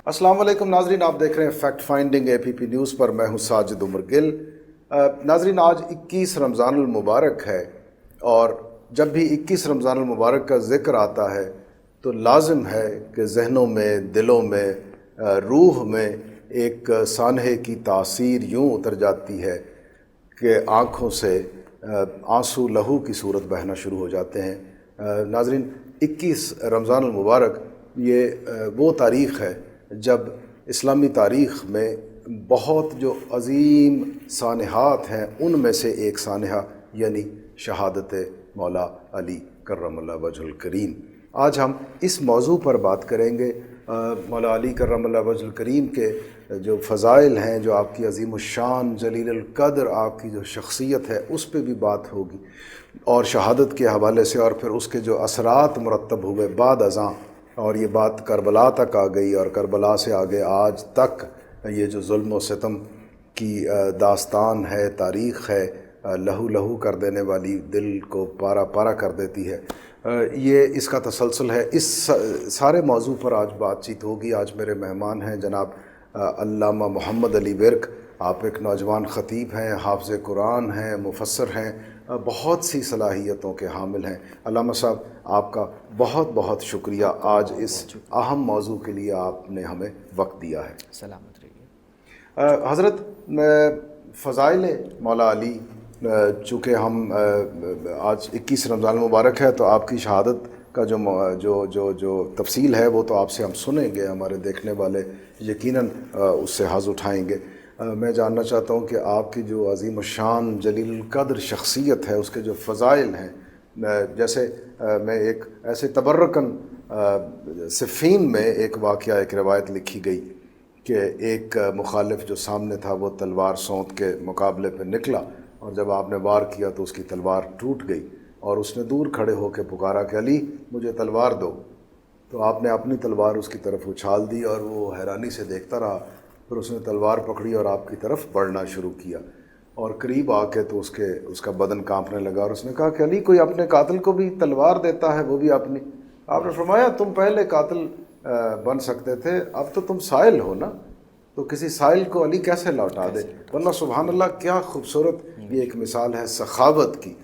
السلام علیکم ناظرین، آپ دیکھ رہے ہیں فیکٹ فائنڈنگ APP نیوز پر۔ میں ہوں ساجد عمر گل۔ ناظرین، آج 21 رمضان المبارک ہے، اور جب بھی 21 رمضان المبارک کا ذکر آتا ہے تو لازم ہے کہ ذہنوں میں، دلوں میں، روح میں ایک سانحے کی تاثیر یوں اتر جاتی ہے کہ آنکھوں سے آنسو لہو کی صورت بہنا شروع ہو جاتے ہیں۔ ناظرین، 21 رمضان المبارک یہ وہ تاریخ ہے جب اسلامی تاریخ میں بہت جو عظیم سانحات ہیں ان میں سے ایک سانحہ یعنی شہادت مولا علی کرم اللہ وجہ الکریم۔ آج ہم اس موضوع پر بات کریں گے۔ مولا علی کرم اللہ وجہ الکریم کے جو فضائل ہیں، جو آپ کی عظیم الشان جلیل القدر آپ کی جو شخصیت ہے اس پہ بھی بات ہوگی، اور شہادت کے حوالے سے، اور پھر اس کے جو اثرات مرتب ہوئے بعد ازاں، اور یہ بات کربلا تک آ گئی، اور کربلا سے آگے آج تک یہ جو ظلم و ستم کی داستان ہے، تاریخ ہے، لہو لہو کر دینے والی، دل کو پارا پارا کر دیتی ہے، یہ اس کا تسلسل ہے۔ اس سارے موضوع پر آج بات چیت ہوگی۔ آج میرے مہمان ہیں جناب علامہ محمد علی ورک۔ آپ ایک نوجوان خطیب ہیں، حافظ قرآن ہیں، مفسر ہیں، بہت سی صلاحیتوں کے حامل ہیں۔ علامہ صاحب، آپ کا بہت بہت شکریہ، آج اس اہم موضوع کے لیے آپ نے ہمیں وقت دیا ہے۔ سلامت رہیے حضرت، فضائل مولا علی، چونکہ ہم آج 21 رمضان المبارک ہے تو آپ کی شہادت کا جو تفصیل ہے وہ تو آپ سے ہم سنیں گے، ہمارے دیکھنے والے یقیناً اس سے حظ اٹھائیں گے۔ میں جاننا چاہتا ہوں کہ آپ کی جو عظیم الشان جلیل القدر شخصیت ہے، اس کے جو فضائل ہیں، جیسے میں ایک ایسے تبرکن صفین میں ایک واقعہ، ایک روایت لکھی گئی کہ ایک مخالف جو سامنے تھا وہ تلوار سونت کے مقابلے پہ نکلا، اور جب آپ نے وار کیا تو اس کی تلوار ٹوٹ گئی، اور اس نے دور کھڑے ہو کے پکارا کہ علی مجھے تلوار دو، تو آپ نے اپنی تلوار اس کی طرف اچھال دی، اور وہ حیرانی سے دیکھتا رہا۔ پھر اس نے تلوار پکڑی اور آپ کی طرف بڑھنا شروع کیا، اور قریب آ کے تو اس کا بدن کانپنے لگا، اور اس نے کہا کہ علی کوئی اپنے قاتل کو بھی تلوار دیتا ہے، وہ بھی اپنی۔ آپ نے فرمایا تم پہلے قاتل بن سکتے تھے، اب تو تم سائل ہو نا، تو کسی سائل کو علی کیسے لوٹا دے؟ ورنہ سبحان اللہ، کیا خوبصورت یہ ایک مثال ہے سخاوت کی۔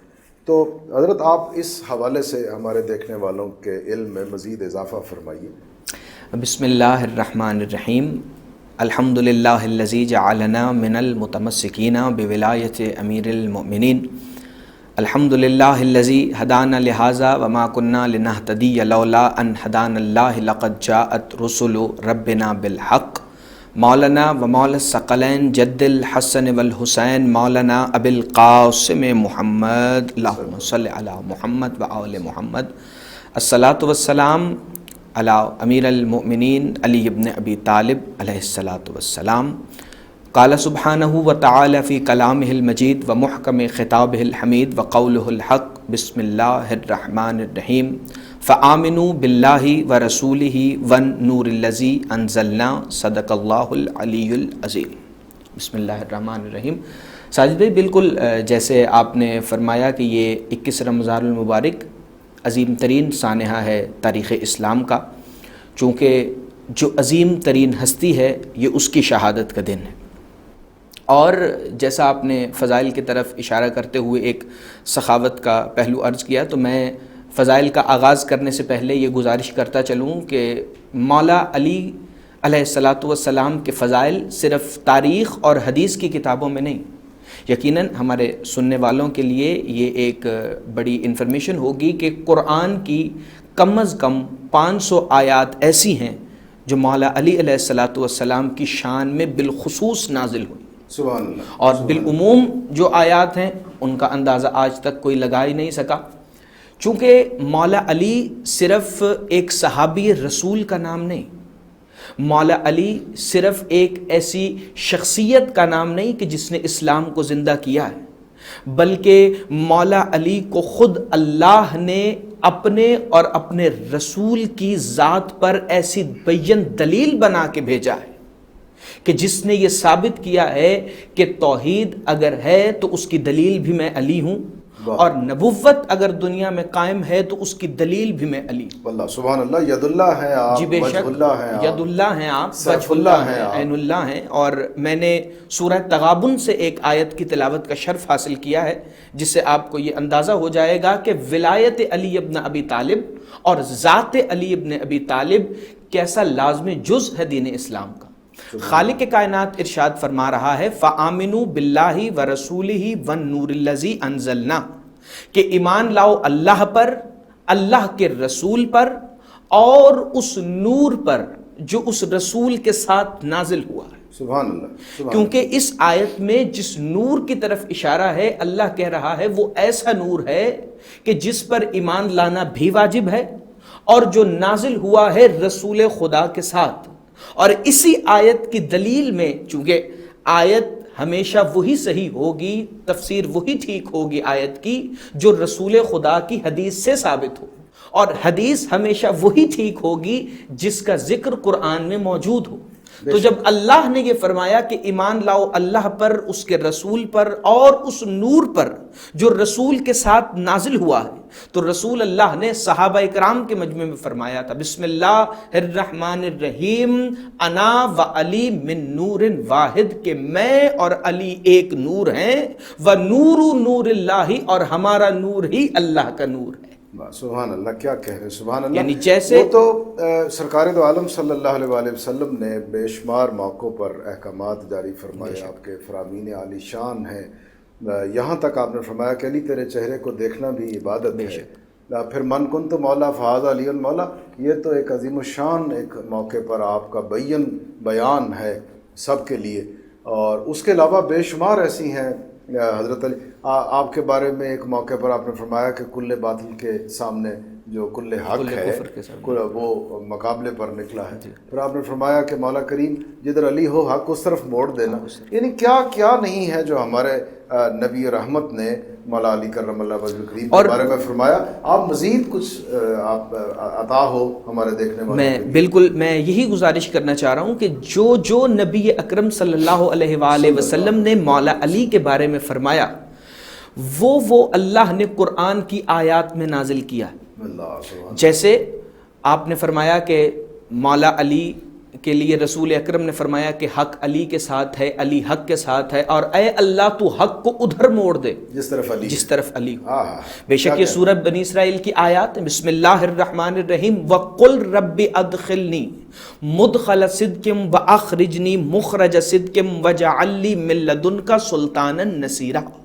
تو حضرت آپ اس حوالے سے ہمارے دیکھنے والوں کے علم میں مزید اضافہ فرمائیے۔ بسم اللہ الرحمن الرحیم۔ الحمد للہ الذی جعلنا من المتمسکین بولایت امیر المؤمنین۔ الحمد للہ الذی ہدانا لہذا وما کنا لنہتدی لولا ان ہدانا اللہ لقد جاءت رسل ربنا بالحق۔ مولانا و مولا الثقلین جد الحسن والحسین مولانا ابی القاسم محمد، اللہم صلی علی محمد و آل محمد۔ الصلاۃ والسلام علی امیر المؤمنین علی ابن ابی طالب علیہ الصلاۃ والسلام۔ قال سبحانہ وتعالی فی کلامہ المجید و محکم خطابہ الحمید و قولہ الحق۔ بسم اللہ الرحمن الرحیم۔ فآمنوا باللہ ورسولہ والنور الذی انزلنا، صدق اللہ العلی العظیم۔ بسم اللہ الرحمن الرحیم۔ ساجد بھائی، بالکل جیسے آپ نے فرمایا کہ یہ 21 رمضان المبارک عظیم ترین سانحہ ہے تاریخ اسلام کا، چونکہ جو عظیم ترین ہستی ہے یہ اس کی شہادت کا دن ہے، اور جیسا آپ نے فضائل کی طرف اشارہ کرتے ہوئے ایک سخاوت کا پہلو عرض کیا، تو میں فضائل کا آغاز کرنے سے پہلے یہ گزارش کرتا چلوں کہ مولا علی علیہ الصلاۃ والسلام کے فضائل صرف تاریخ اور حدیث کی کتابوں میں نہیں، یقیناً ہمارے سننے والوں کے لیے یہ ایک بڑی انفارمیشن ہوگی کہ قرآن کی کم از کم 500 آیات ایسی ہیں جو مولا علی علیہ الصلاۃ والسلام کی شان میں بالخصوص نازل ہوئی، سبحان اللہ، اور بالعموم جو آیات ہیں ان کا اندازہ آج تک کوئی لگا ہی نہیں سکا، چونکہ مولا علی صرف ایک صحابی رسول کا نام نہیں، مولا علی صرف ایک ایسی شخصیت کا نام نہیں کہ جس نے اسلام کو زندہ کیا ہے، بلکہ مولا علی کو خود اللہ نے اپنے اور اپنے رسول کی ذات پر ایسی بین دلیل بنا کے بھیجا ہے کہ جس نے یہ ثابت کیا ہے کہ توحید اگر ہے تو اس کی دلیل بھی میں علی ہوں، اور نبوت اگر دنیا میں قائم ہے تو اس کی دلیل بھی میں علی. واللہ سبحان اللہ. ید اللہ ہیں آپ, جی بے وجہ شک, اللہ ہیں آپ, ید اللہ ہیں آپ, سیف وجہ اللہ ہیں ہیں, آپ. عین اللہ ہیں. اور میں نے سورہ تغابن سے ایک آیت کی تلاوت کا شرف حاصل کیا ہے جس سے آپ کو یہ اندازہ ہو جائے گا کہ ولایت علی ابن ابی طالب اور ذات علی ابن ابی طالب کیسا لازم جز ہے دین اسلام کا. خالق کائنات ارشاد فرما رہا ہے فآمنوا باللہ ورسولہ والنور الذی انزلنا, کہ ایمان لاؤ اللہ پر, اللہ کے رسول پر, اور اس نور پر جو اس رسول کے ساتھ نازل ہوا ہے. سبحان اللہ. کیونکہ اس آیت میں جس نور کی طرف اشارہ ہے, اللہ کہہ رہا ہے وہ ایسا نور ہے کہ جس پر ایمان لانا بھی واجب ہے, اور جو نازل ہوا ہے رسول خدا کے ساتھ. اور اسی آیت کی دلیل میں, چونکہ آیت ہمیشہ وہی صحیح ہوگی, تفسیر وہی ٹھیک ہوگی آیت کی جو رسول خدا کی حدیث سے ثابت ہو, اور حدیث ہمیشہ وہی ٹھیک ہوگی جس کا ذکر قرآن میں موجود ہو. تو جب اللہ نے یہ فرمایا کہ ایمان لاؤ اللہ پر, اس کے رسول پر, اور اس نور پر جو رسول کے ساتھ نازل ہوا ہے, تو رسول اللہ نے صحابہ اکرام کے مجمع میں فرمایا تھا بسم اللہ الرحمن الرحیم انا و علی من نور واحد, کہ میں اور علی ایک نور ہیں, و نور نور اللہ, اور ہمارا نور ہی اللہ کا نور ہے. سبحان اللہ, کیا کہہ رہے, سبحان اللہ. یعنی جیسے وہ تو سرکار دو عالم صلی اللہ علیہ وآلہ وسلم نے بے شمار موقعوں پر احکامات جاری فرمائے, آپ کے فرامین عالی شان ہیں. یہاں تک آپ نے فرمایا کہ علی تیرے چہرے کو دیکھنا بھی عبادت ہے. پھر من کن تو مولا فہذا علی المولا, یہ تو ایک عظیم الشان ایک موقع پر آپ کا بیان ہے سب کے لیے. اور اس کے علاوہ بے شمار ایسی ہیں حضرت علی. آپ کے بارے میں ایک موقع پر آپ نے فرمایا کہ کل باطل کے سامنے جو کل حق ہے وہ مقابلے پر نکلا ہے. پھر آپ نے فرمایا کہ مولا کریم جدھر علی ہو حق اس طرف موڑ دینا. یعنی کیا کیا نہیں ہے جو ہمارے نبی رحمت نے مولا علی کرم اللہ وجہ کریم کے بارے میں فرمایا. آپ مزید کچھ آپ عطا ہو ہمارے دیکھنے والے. میں بالکل میں یہی گزارش کرنا چاہ رہا ہوں کہ جو نبی اکرم صلی اللہ علیہ وآلہ وسلم نے مولا علی کے بارے میں فرمایا وہ اللہ نے قرآن کی آیات میں نازل کیا. جیسے آپ نے فرمایا کہ مولا علی کے لیے رسول اکرم نے فرمایا کہ حق علی کے ساتھ ہے, علی حق کے ساتھ ہے, اور اے اللہ تو حق کو ادھر موڑ دے جس طرف علی ہو. بے شک یہ سورہ بنی اسرائیل کی آیات ہیں. بسم اللہ الرحمن الرحیم وَقُلْ رَبِّ أَدْخِلْنِي مُدْخَلَ صِدْقٍ وَأَخْرِجْنِي مُخْرَجَ صِدْقٍ وَاجْعَل لِّي مِن لَّدُنْكَ سُلْطَانًا نَصِيرًا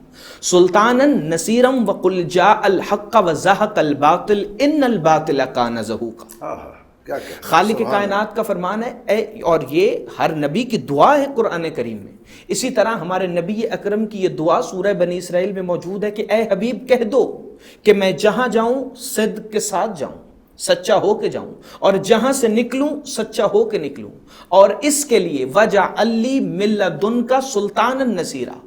سلطانًا نصیرًا وَقُلْ جَاءَ الْحَقُّ وَزَهَقَ الْبَاطِلُ إِنَّ الْبَاطِلَ كَانَ زَهُوقًا. خالق کائنات کا فرمان ہے, اور یہ ہر نبی کی دعا ہے قرآن کریم میں. اسی طرح ہمارے نبی اکرم کی یہ دعا سورہ بنی اسرائیل میں موجود ہے کہ اے حبیب کہہ دو کہ میں جہاں جاؤں صدق کے ساتھ جاؤں, سچا ہو کے جاؤں, اور جہاں سے نکلوں سچا ہو کے نکلوں. اور اس کے لیے وَجَعَل لِّي مِن لَّدُنْكَ سُلْطَانًا نَصِيرًا,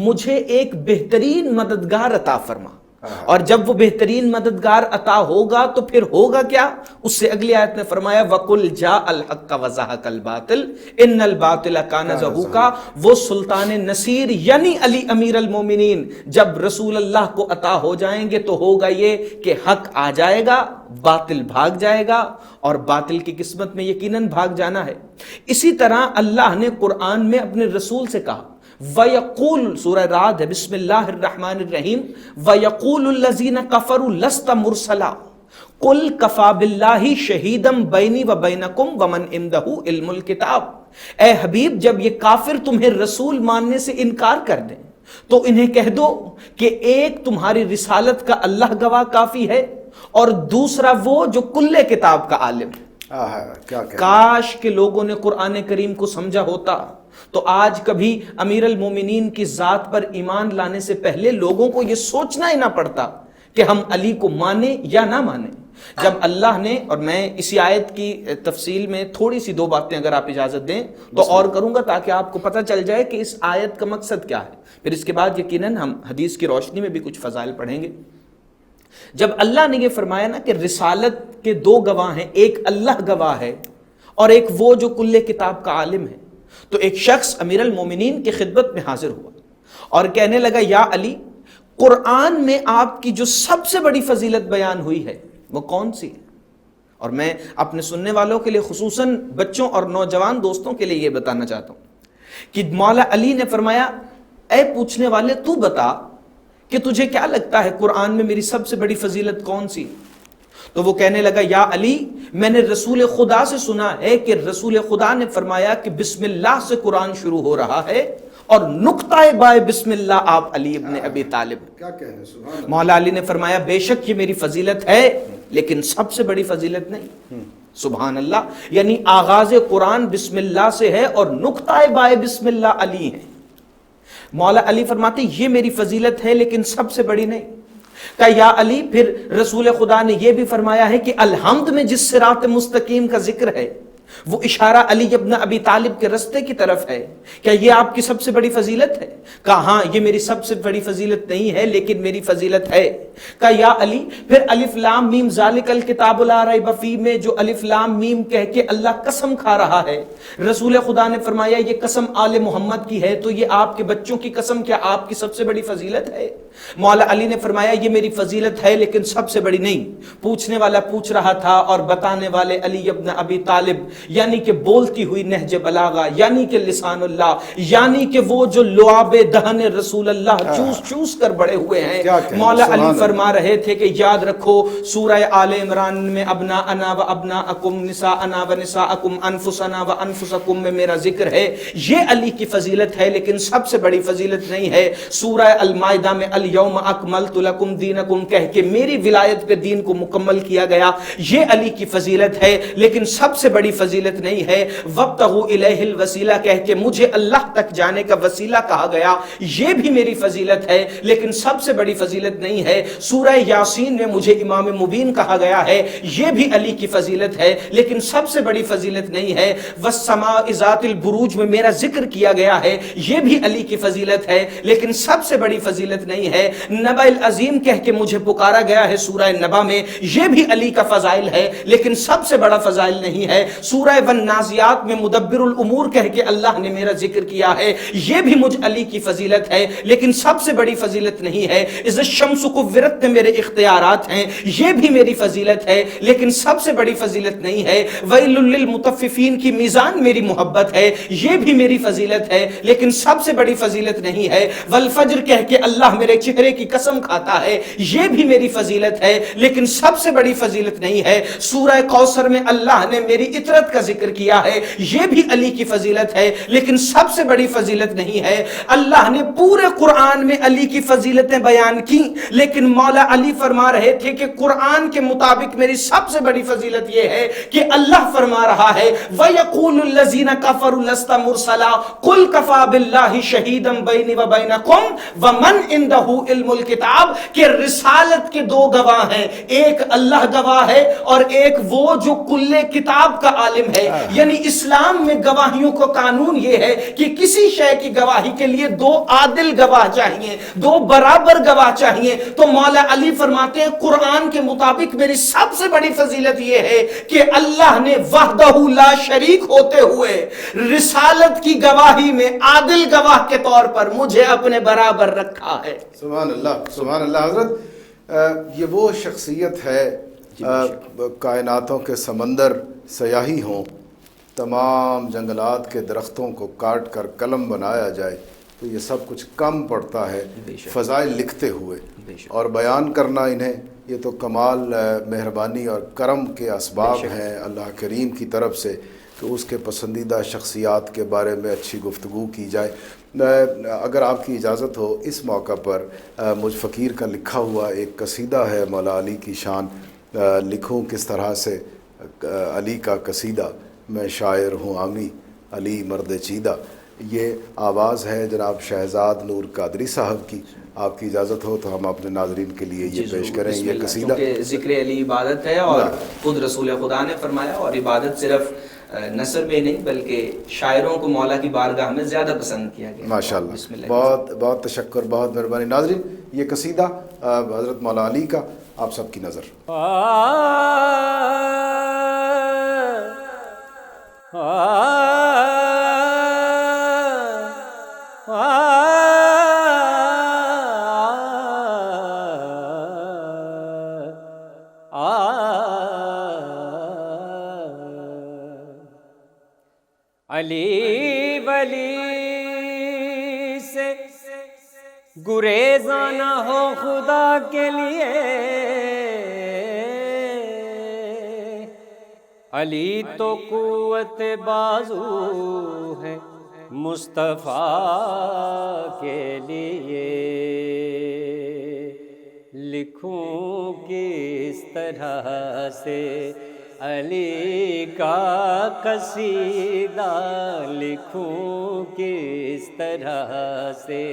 مجھے ایک بہترین مددگار عطا فرما. اور جب وہ بہترین مددگار عطا ہوگا تو پھر ہوگا کیا, اس سے اگلی آیت نے فرمایا وَقُلْ جَاءَ الْحَقُّ وَزَهَقَ الْبَاطِلُ إِنَّ الْبَاطِلَ كَانَ زَهُوقًا. وہ سلطان نصیر یعنی علی امیر المومنین جب رسول اللہ کو عطا ہو جائیں گے تو ہوگا یہ کہ حق آ جائے گا, باطل بھاگ جائے گا, اور باطل کی قسمت میں یقیناً بھاگ جانا ہے. اسی طرح اللہ نے قرآن میں اپنے رسول سے کہا وَيَقُولُ, سورہ رعد ہے, بسم اللہ الرحمن الرحیم وَيَقُولُ الَّذِينَ كَفَرُوا لَسْتَ مُرْسَلًا قُلْ كَفَى بِاللَّهِ شَهِيدًا بَيْنِي وَبَيْنَكُمْ وَمَنْ عِندَهُ عِلْمُ الْكِتَابِ. اے حبیب جب یہ کافر تمہیں رسول ماننے سے انکار کر دیں تو انہیں کہہ دو کہ ایک تمہاری رسالت کا اللہ گواہ کافی ہے, اور دوسرا وہ جو کل کتاب کا عالم ہے. کاش کہ لوگوں نے قرآن کریم کو سمجھا ہوتا تو آج کبھی امیر المومنین کی ذات پر ایمان لانے سے پہلے لوگوں کو یہ سوچنا ہی نہ پڑتا کہ ہم علی کو مانیں یا نہ مانیں. جب اللہ نے, اور میں اسی آیت کی تفصیل میں تھوڑی سی دو باتیں اگر آپ اجازت دیں تو اور کروں گا تاکہ آپ کو پتہ چل جائے کہ اس آیت کا مقصد کیا ہے. پھر اس کے بعد یقیناً ہم حدیث کی روشنی میں بھی کچھ فضائل پڑھیں گے. جب اللہ نے یہ فرمایا نا کہ رسالت کے دو گواہ ہیں, ایک اللہ گواہ ہے اور ایک وہ جو کل کتاب کا عالم ہے, تو ایک شخص امیر المومنین کی خدمت میں حاضر ہوا اور کہنے لگا یا علی قرآن میں آپ کی جو سب سے بڑی فضیلت بیان ہوئی ہے وہ کون سی ہے؟ اور میں اپنے سننے والوں کے لیے خصوصاً بچوں اور نوجوان دوستوں کے لیے یہ بتانا چاہتا ہوں کہ مولا علی نے فرمایا اے پوچھنے والے تو بتا کہ تجھے کیا لگتا ہے قرآن میں میری سب سے بڑی فضیلت کون سی؟ تو وہ کہنے لگا یا علی میں نے رسول خدا سے سنا ہے کہ رسول خدا نے فرمایا کہ بسم اللہ سے قرآن شروع ہو رہا ہے اور نقطہ بائے بسم اللہ آپ علی ابن ابی طالب. کیا کہنے سبحان اللہ. مولا علی نے فرمایا بے شک یہ میری فضیلت ہے لیکن سب سے بڑی فضیلت نہیں. سبحان اللہ. یعنی آغاز قرآن بسم اللہ سے ہے اور نقطہ بائے بسم اللہ علی ہے. مولا علی فرماتے یہ میری فضیلت ہے لیکن سب سے بڑی نہیں. کہ یا علی پھر رسول خدا نے یہ بھی فرمایا ہے کہ الحمد میں جس صراط مستقیم کا ذکر ہے وہ اشارہ علی ابن ابی طالب کے رستے کی طرف ہے. کیا یہ آپ کی سب سے بڑی فضیلت ہے؟ کہا ہاں یہ میری سب سے بڑی فضیلت نہیں ہے لیکن میری فضیلت ہے. کہا یا علی پھر الف لام میم ذالک الکتاب لا ریب فیہ میں جو الف لام میم کہہ کے اللہ قسم کھا رہا ہے رسول خدا نے فرمایا یہ قسم آل محمد کی ہے تو یہ آپ کے بچوں کی قسم کیا آپ کی سب سے بڑی فضیلت ہے؟ مولا علی نے فرمایا یہ میری فضیلت ہے لیکن سب سے بڑی نہیں. پوچھنے والا پوچھ رہا تھا اور بتانے والے علی ابن ابی طالب یعنی کہ بولتی ہوئی نہج بلاغہ یعنی کہ لسان اللہ یعنی کہ وہ جو لعاب دہن رسول اللہ چوس چوس کر بڑے ہوئے ہیں. مولا علی فرما رہے تھے کہ یاد رکھو سورہ آل عمران میں ابنا انا و ابنا اکم نساء انا و نساء اکم انفسنا و انفسکم میں میرا ذکر ہے. یہ علی کی فضیلت ہے لیکن سب سے بڑی فضیلت نہیں ہے. سورہ المائدہ میں الیوم اکملت لکم دینکم کہہ کے میری ولایت پہ دین کو مکمل کیا گیا یہ علی کی فضیلت ہے لیکن سب سے بڑی فضیلت نہیں ہے. وابتغوا الیہ الوسیلہ کہہ کے مجھے اللہ تک جانے کا وسیلہ کہا گیا یہ بھی میری فضیلت ہے لیکن سب سے بڑی فضیلت نہیں ہے. سورہ یاسین میں مجھے امام مبین کہا گیا ہے یہ بھی علی کی فضیلت ہے لیکن سب سے بڑی فضیلت نہیں ہے. والسماء ذات البروج میں میرا ذکر کیا گیا ہے یہ بھی علی کی فضیلت ہے لیکن سب سے بڑی فضیلت نہیں ہے. نبأ العظیم کہہ کے مجھے پکارا گیا ہے سورہ نبا میں یہ بھی علی کا فضائل ہے لیکن سب سے بڑا فضائل نہیں ہے. سورہ والنازعات میں مدبر الامور کہہ کے اللہ نے میرا ذکر کیا ہے یہ بھی مجھ علی کی فضیلت ہے لیکن سب سے بڑی فضیلت نہیں ہے. اذا الشمس کورت میں میرے اختیارات ہیں یہ بھی میری فضیلت ہے لیکن سب سے بڑی فضیلت نہیں ہے. ویل للمطففین کی میزان میری محبت ہے یہ بھی میری فضیلت ہے لیکن سب سے بڑی فضیلت نہیں ہے. والفجر کہہ کے اللہ میرے چہرے کی قسم کھاتا ہے یہ بھی میری فضیلت ہے لیکن سب سے بڑی فضیلت نہیں ہے. سورہ کوثر میں اللہ نے میری اطرت کا ذکر کیا ہے یہ بھی علی کی فضیلت ہے لیکن سب سے بڑی فضیلت نہیں ہے. اللہ نے پورے قرآن میں علی کی فضیلتیں بیان کی لیکن مولا علی فرما رہے تھے کہ قرآن کے مطابق میری سب سے بڑی فضیلت یہ ہے کہ اللہ فرما رہا ہے وَيَقُولُ الَّذِينَ كَفَرُوا لَسْتَ مُرْسَلًا قُلْ كَفَى بِاللَّهِ شَهِيدًا بَيْنِي وَبَيْنَكُمْ وَمَنْ عِندَهُ علم الکتاب کہ رسالت کے دو گواہ ہیں ایک اللہ گواہ ہے اور ایک وہ جو کل کتاب کا عالم ہے. یعنی اسلام میں گواہیوں کو قانون یہ ہے کہ کسی شے کی گواہی کے لیے دو عادل گواہ چاہیے دو برابر گواہ چاہیے. تو مولا علی فرماتے ہیں قرآن کے مطابق میری سب سے بڑی فضیلت یہ ہے کہ اللہ نے وحدہ لا شریک ہوتے ہوئے رسالت کی گواہی میں عادل گواہ کے طور پر مجھے اپنے برابر رکھا ہے. سبحان اللہ سبحان اللہ. حضرت یہ وہ شخصیت ہے کائناتوں کے سمندر سیاہی ہوں تمام جنگلات کے درختوں کو کاٹ کر قلم بنایا جائے تو یہ سب کچھ کم پڑتا ہے فضائل لکھتے ہوئے اور بیان کرنا انہیں یہ تو کمال مہربانی اور کرم کے اسباب ہیں اللہ کریم کی طرف سے کہ اس کے پسندیدہ شخصیات کے بارے میں اچھی گفتگو کی جائے. اگر آپ کی اجازت ہو اس موقع پر مجھ فقیر کا لکھا ہوا ایک قصیدہ ہے مولا علی کی شان لکھوں کس طرح سے علی کا قصیدہ میں شاعر ہوں عامی علی مرد چیدہ. یہ آواز ہے جناب شہزاد نور قادری صاحب کی. آپ کی اجازت ہو تو ہم اپنے ناظرین کے لیے یہ پیش کریں یہ قصیدہ. ذکر علی عبادت ہے اور خود رسول خدا نے فرمایا اور عبادت صرف نثر میں نہیں بلکہ شاعروں کو مولا کی بارگاہ میں زیادہ پسند کیا گیا. ماشاءاللہ بہت بہت تشکر بہت مہربانی. ناظرین یہ قصیدہ حضرت مولا علی کا آپ سب کی نظر. علی ولی سے گریزاں نہ ہو خدا کے لیے، علی تو قوت بازو ہے مصطفیٰ کے لیے، لکھوں کس طرح سے علی کا قصیدہ، لکھوں کس طرح سے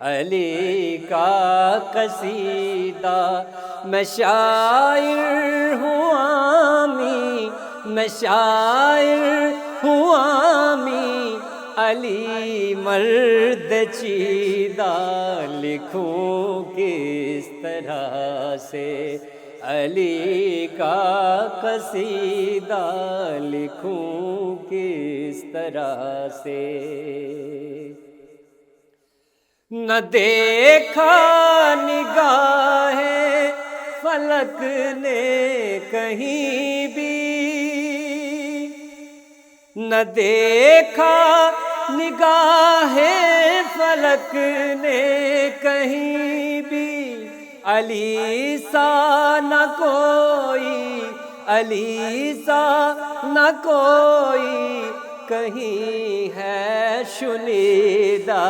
علی کا قصیدہ، میں شاعر ہوں عامی، میں شاعر ہوں عامی، علی مرد چیدہ، لکھوں کس طرح سے علی کا قصیدہ، لکھوں کس طرح سے۔ نہ دیکھا نگاہ فلک نے کہیں بھی، نہ دیکھا نگاہ فلک نے کہیں بھی، علی سا نہ کوئی، علی سا نہ کوئی کہیں ہے شنیدہ،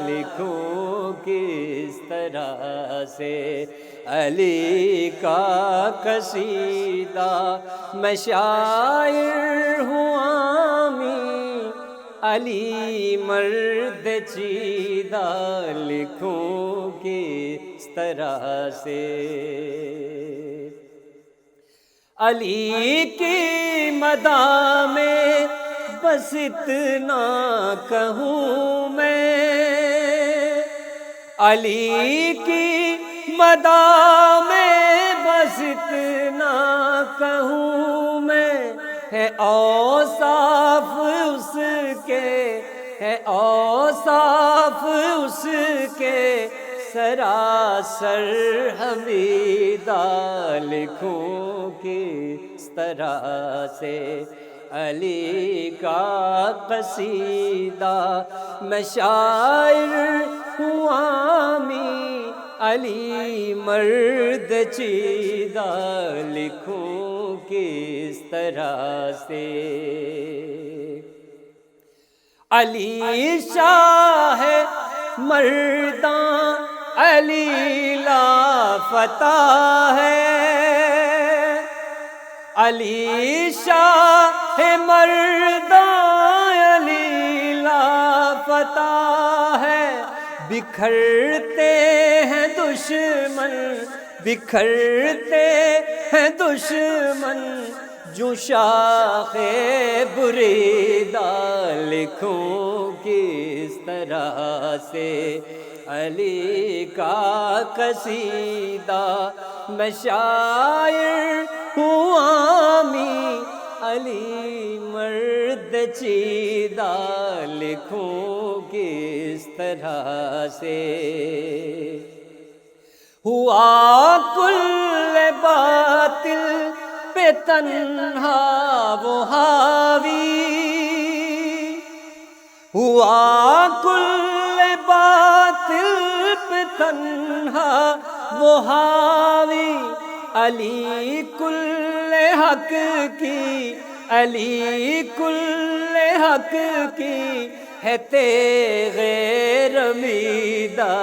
لکھوں کس طرح سے علی کا قصیدہ، میں شاعر ہوں عامی، علی مرد چیدہ، لکھوں کس طرح سے علی کی مدح میں بس اتنا کہوں میں، علی کی مدح میں بس اتنا کہوں میں، ہے اوصاف اس کے، ہے اوصاف اس کے سراسر حمیدہ، لکھوں کس طرح سے علی کا قصیدہ، میں شاعر ہوں عامی، علی مرد چیدہ، لکھوں کس طرح سے علی شاہ مرداں، علی لافتہ ہے، علی شاہ مرداں، علی لافتہ ہے، بکھرتے ہیں دشمن، بکھرتے ہیں دشمن، جو شاخ بریدہ، لکھوں کس طرح سے علی کا قصیدہ، میں شاعر ہوں عامی، علی مرد چیدہ، لکھوں کس طرح سے ہوا کل باطل پہ تنہا وہ حاوی، ہوا کل باطل پہ تنہا وہ حاوی، علی کل حق کی، علی کل حق کی ہے تیغ رمیدہ،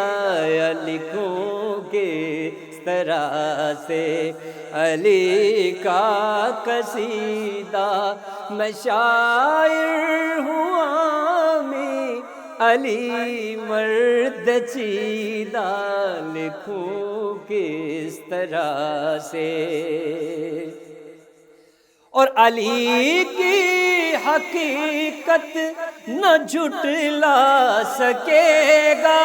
لکھوں کس طرح سے علی کا قصیدہ، میں شاعر ہوں عامی، علی مرد چیدہ، لکھوں کس طرح سے اور علی کی حقیقت نہ جھٹلا سکے گا،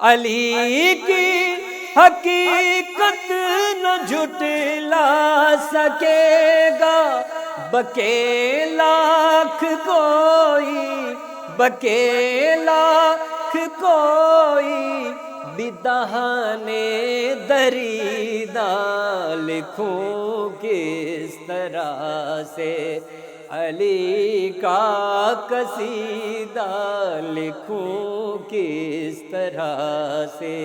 علی کی حقیقت نہ جھٹلا سکے گا، بکے لاکھ کوئی، بکے لاکھ کوئی بدہانے دریدہ لکھوں کس طرح سے، علی کا قصیدہ لکھوں کس طرح سے،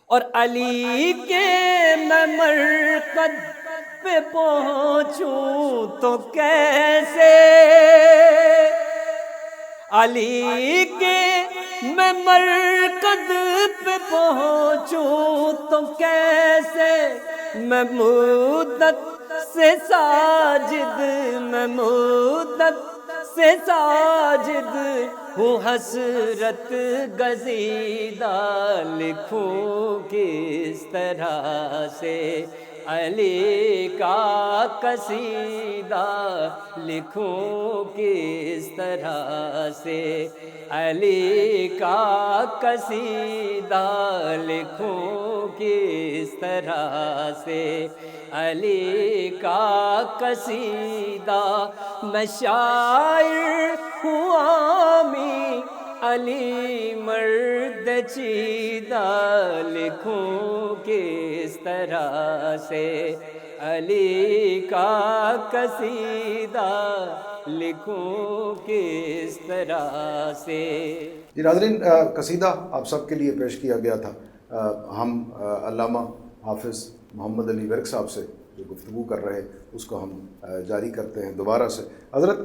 اور علی کے میں مرقد پہ پہنچوں تو کیسے، علی کے میں مرقد پہ پہنچوں تو کیسے، میں مدت سے ساجد، میں مدت سے ساجد ہوں حسرت گزیدہ لکھوں کس طرح سے، علی کا قصیدہ لکھوں کس طرح سے، علی کا قصیدہ لکھوں کس طرح سے، علی کا قصیدہ، میں شاعر ہوں عامی علی مرد چیدہ لکھوں کس طرح سے، علی کا قصیدہ لکھوں کس طرح سے۔ جی ناظرین، قصیدہ آپ سب کے لیے پیش کیا گیا تھا۔ ہم علامہ حافظ محمد علی ورک صاحب سے جو گفتگو کر رہے اس کو ہم جاری کرتے ہیں دوبارہ سے۔ حضرت،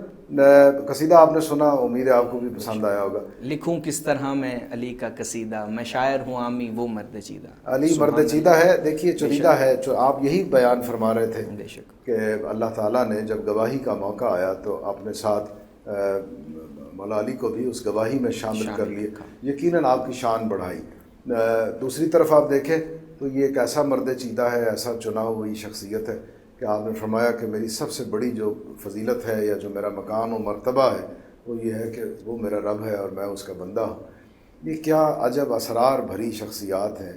قصیدہ آپ نے سنا، امید ہے آپ کو بھی پسند آیا ہوگا۔ لکھوں کس طرح میں علی کا قصیدہ، میں شاعر ہوں عامی وہ مرد چیدہ۔ علی مرد چیدہ ہے، دیکھیے چنیدہ ہے، جو آپ یہی بیان فرما رہے تھے بے شک کہ اللہ تعالیٰ نے جب گواہی کا موقع آیا تو اپنے ساتھ مولا علی کو بھی اس گواہی میں شامل کر لیے، یقیناً آپ کی شان بڑھائی۔ دوسری طرف آپ دیکھیں تو یہ ایک ایسا مرد چیدہ ہے، ایسا چنا ہوئی شخصیت ہے کہ آپ نے فرمایا کہ میری سب سے بڑی جو فضیلت ہے یا جو میرا مقام و مرتبہ ہے وہ یہ ہے کہ وہ میرا رب ہے اور میں اس کا بندہ ہوں۔ یہ کیا عجب اسرار بھری شخصیات ہیں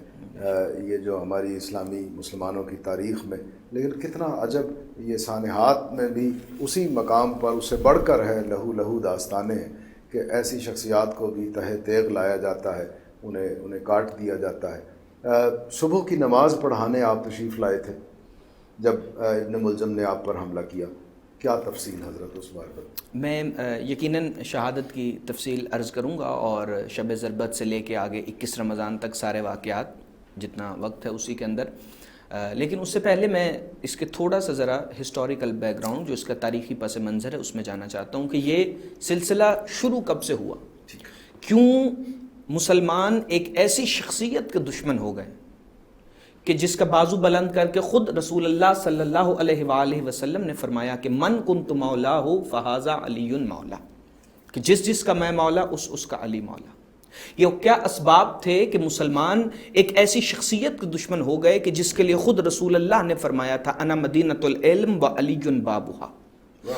یہ جو ہماری اسلامی مسلمانوں کی تاریخ میں، لیکن کتنا عجب یہ سانحات میں بھی اسی مقام پر اس سے بڑھ کر ہے، لہو لہو داستانیں ہیں کہ ایسی شخصیات کو بھی تہہ تیغ لایا جاتا ہے، انہیں کاٹ دیا جاتا ہے۔ صبح کی نماز پڑھانے آپ تشریف لائے تھے جب ابن ملجم نے آپ پر حملہ کیا، کیا تفصیل حضرت اس بار پر؟ میں یقیناً شہادت کی تفصیل عرض کروں گا اور شب ضربت سے لے کے آگے 21 رمضان تک سارے واقعات جتنا وقت ہے اسی کے اندر، لیکن اس سے پہلے میں اس کے تھوڑا سا ذرا ہسٹوریکل بیک گراؤنڈ جو اس کا تاریخی پس منظر ہے اس میں جانا چاہتا ہوں کہ یہ سلسلہ شروع کب سے ہوا، کیوں مسلمان ایک ایسی شخصیت کے دشمن ہو گئے کہ جس کا بازو بلند کر کے خود رسول اللہ صلی اللہ علیہ وآلہ وسلم نے فرمایا کہ من کنت مولا فہذا علی مولا، کہ جس کا میں مولا اس کا علی مولا۔ یہ کیا اسباب تھے کہ مسلمان ایک ایسی شخصیت کے دشمن ہو گئے کہ جس کے لیے خود رسول اللہ نے فرمایا تھا انا مدینۃ العلم و علی بابھا۔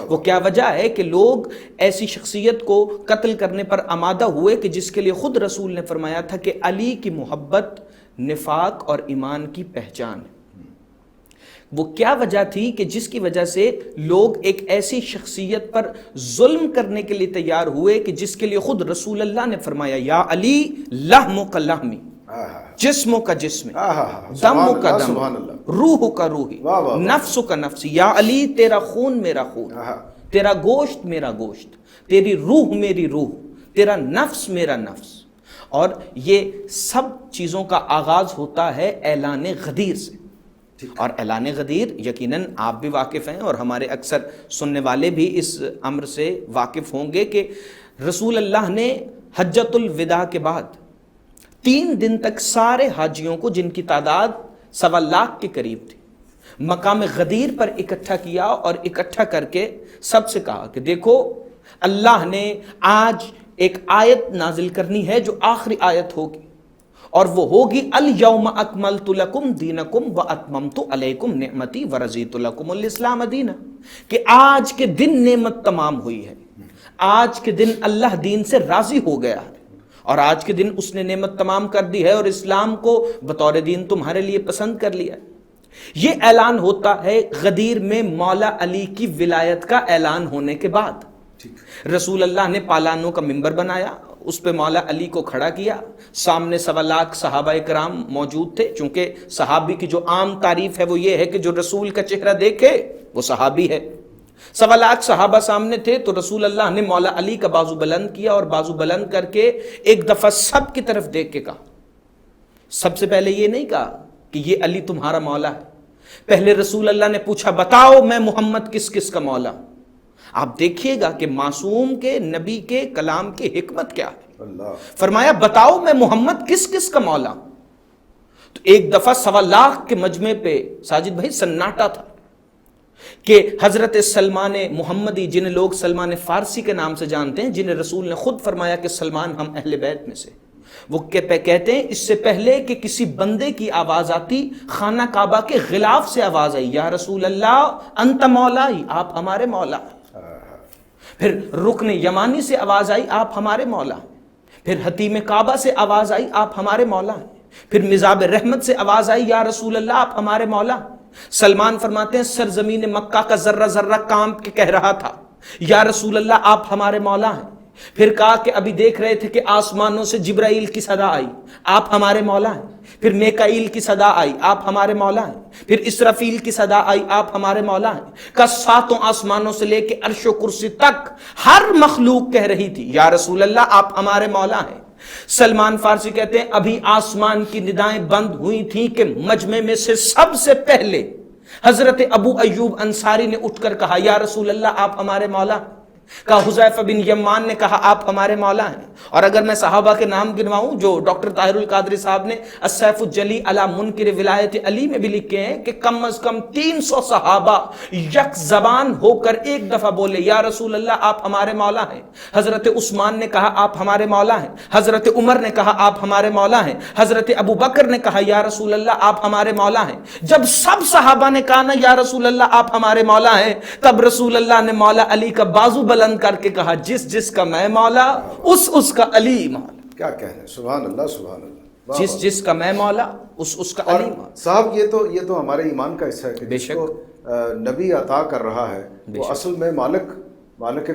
وہ کیا وجہ ہے کہ لوگ ایسی شخصیت کو قتل کرنے پر آمادہ ہوئے کہ جس کے لیے خود رسول نے فرمایا تھا کہ علی کی محبت نفاق اور ایمان کی پہچان ہے۔ وہ کیا وجہ تھی کہ جس کی وجہ سے لوگ ایک ایسی شخصیت پر ظلم کرنے کے لیے تیار ہوئے کہ جس کے لیے خود رسول اللہ نے فرمایا یا علی لحم کا لحمی، جسم کا جسم، دم کا دم، روح کا روحی، نفس کا نفس، یا علی تیرا خون میرا خون، تیرا گوشت میرا گوشت، تیری روح میری روح، تیرا نفس میرا نفس۔ اور یہ سب چیزوں کا آغاز ہوتا ہے اعلان غدیر سے، اور اعلان غدیر یقیناً آپ بھی واقف ہیں اور ہمارے اکثر سننے والے بھی اس امر سے واقف ہوں گے کہ رسول اللہ نے حجۃ الوداع کے بعد 3 دن تک سارے حاجیوں کو، جن کی تعداد 1.25 لاکھ کے قریب تھی، مقام غدیر پر اکٹھا کیا اور اکٹھا کر کے سب سے کہا کہ دیکھو اللہ نے آج ایک آیت نازل کرنی ہے جو آخری آیت ہوگی، اور وہ ہوگی الیوم اکملت لکم دینکم واتممت علیکم نعمتی ورضیت لکم الاسلام دینا، کہ آج کے دن نعمت تمام ہوئی ہے، آج کے دن اللہ دین سے راضی ہو گیا ہے، اور آج کے دن اس نے نعمت تمام کر دی ہے اور اسلام کو بطور دین تمہارے لیے پسند کر لیا ہے۔ یہ اعلان ہوتا ہے غدیر میں مولا علی کی ولایت کا اعلان ہونے کے بعد۔ رسول اللہ نے پالانوں کا منبر بنایا اس پہ مولا علی کو کھڑا کیا، سامنے 1.25 لاکھ صحابہ کرام موجود تھے، چونکہ صحابی کی جو عام تعریف ہے وہ یہ ہے کہ جو رسول کا چہرہ دیکھے وہ صحابی ہے۔ 1.25 لاکھ صحابہ سامنے تھے، تو رسول اللہ نے مولا علی کا بازو بلند کیا اور بازو بلند کر کے ایک دفعہ سب کی طرف دیکھ کے کہا، سب سے پہلے یہ نہیں کہا کہ یہ علی تمہارا مولا ہے، پہلے رسول اللہ نے پوچھا بتاؤ میں محمد کس کس کا مولا ہوں۔ آپ دیکھیے گا کہ معصوم کے نبی کے کلام کی حکمت کیا ہے، فرمایا بتاؤ میں محمد کس کس کا مولا ہوں۔ تو ایک دفعہ 1.25 لاکھ کے مجمع پہ ساجد بھائی سناٹا تھا کہ حضرت سلمان محمدی، جنہیں لوگ سلمان فارسی کے نام سے جانتے ہیں، جنہیں رسول نے خود فرمایا کہ سلمان ہم اہل بیت میں سے، وہ کہتے ہیں اس سے پہلے کہ کسی بندے کی آواز آتی، خانہ کعبہ کے غلاف سے آواز آئی، یا رسول اللہ انت مولائی، آپ ہمارے مولا ہیں۔ پھر رکن یمانی سے آواز آئی، آپ ہمارے مولا ہیں۔ پھر حتیم کعبہ سے آواز آئی، آپ ہمارے مولا ہیں۔ پھر مزاب رحمت سے آواز آئی، یا رسول اللہ آپ ہمارے مولا ہیں۔ سلمان فرماتے ہیں سرزمین مکہ کا ذرہ ذرہ کانپ کے کہہ رہا تھا، یا رسول اللہ آپ ہمارے مولا ہیں۔ پھر کہا کہ ابھی دیکھ رہے تھے کہ آسمانوں سے جبرائیل کی صدا آئی، آپ ہمارے مولا ہیں۔ پھر میکائیل کی صدا آئی، آپ ہمارے مولا ہیں۔ پھر اسرافیل کی صدا آئی، آپ ہمارے مولا ہیں۔ کہ 7 آسمانوں سے لے کے عرش و کرسی تک ہر مخلوق کہہ رہی تھی، یا رسول اللہ آپ ہمارے مولا ہیں۔ سلمان فارسی کہتے ہیں ابھی آسمان کی ندائیں بند ہوئی تھیں کہ مجمع میں سے سب سے پہلے حضرت ابو ایوب انصاری نے اٹھ کر کہا، یا رسول اللہ آپ ہمارے مولا ہیں۔ کہا حذیفہ بن یمان نے کہا آپ ہمارے مولا ہیں۔ اور اگر میں صحابہ کے نام گنواؤں جو ڈاکٹر طاہر القادری صاحب نے السیف الجلی علی منکر ولایت علی میں بھی لکھے ہیں کہ کم از کم 300 صحابہ یک زبان ہو کر ایک دفعہ بولے، یا رسول اللہ آپ ہمارے مولا ہیں۔ حضرت عثمان نے کہا آپ ہمارے مولا ہیں، حضرت عمر نے کہا آپ ہمارے مولا ہیں، حضرت ابو بکر نے کہا یا رسول اللہ آپ ہمارے مولا ہیں۔ جب سب صحابہ نے کہا نا یا رسول اللہ آپ ہمارے مولا ہیں، تب رسول اللہ نے مولا علی کا بازو بلند کر کے کہا جس جس کا میں مولا اس کا علی مولا۔ کیا کہنے، سبحان اللہ سبحان اللہ، جس جس کا میں مولا اس کا علی مولا۔ صاحب یہ تو ہمارے ایمان کا حصہ ہے کہ جس کو نبی عطا کر رہا ہے وہ اصل میں مالک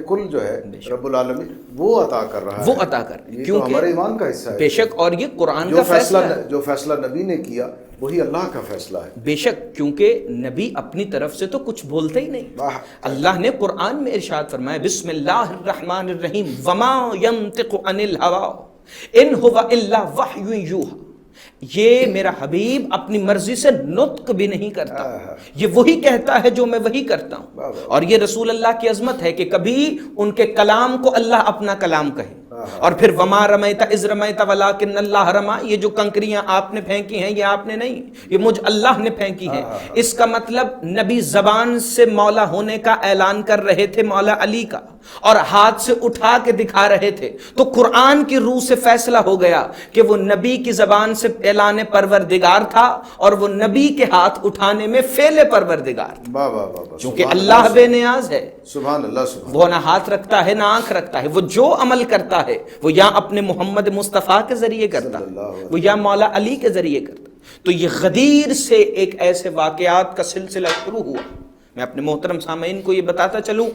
کل جو ہے رب العالمین وہ عطا کر رہا ہے، وہ عطا کر رہا ہے، کیونکہ ہمارے ایمان کا حصہ ہے بے شک۔ اور یہ قرآن کا فیصلہ ہے، جو فیصلہ نبی نے کیا وہی اللہ کا فیصلہ ہے، بے شک، کیونکہ نبی اپنی طرف سے تو کچھ بولتے ہی نہیں۔ اللہ نے قرآن میں ارشاد فرمایا بسم اللہ الرحمن الرحیم وما ينطق عن الهوى ان هو الا وحی یوحی، یہ میرا حبیب اپنی مرضی سے نطق بھی نہیں کرتا، یہ وہی کہتا ہے جو میں وہی کرتا ہوں۔ اور یہ رسول اللہ کی عظمت ہے کہ کبھی ان کے کلام کو اللہ اپنا کلام کہے، اور پھر وما رمیت اذ رمیت ولکن اللہ رما، یہ جو کنکریاں آپ نے پھینکی ہیں یہ آپ نے نہیں، یہ مجھ اللہ نے پھینکی ہیں۔ اس کا مطلب نبی زبان سے مولا ہونے کا اعلان کر رہے تھے مولا علی کا، اور ہاتھ سے اٹھا کے دکھا رہے تھے، تو قرآن کی روح سے فیصلہ ہو گیا کہ وہ نبی کی زبان سے اعلان پروردگار تھا اور وہ نبی کے ہاتھ اٹھانے میں فعل پروردگار تھا، کیونکہ اللہ بے نیاز ہے، سبحان اللہ، وہ نہ ہاتھ رکھتا ہے نہ آنکھ رکھتا ہے، وہ جو عمل کرتا ہے وہ یا اپنے محمد مصطفیٰ کے ذریعے کرتا ہے، وہ یا مولا علی کے ذریعے کرتا ہے۔ تو یہ غدیر سے ایک ایسے واقعات کا سلسلہ شروع ہوا۔ میں اپنے محترم سامعین کو یہ بتاتا چلوں،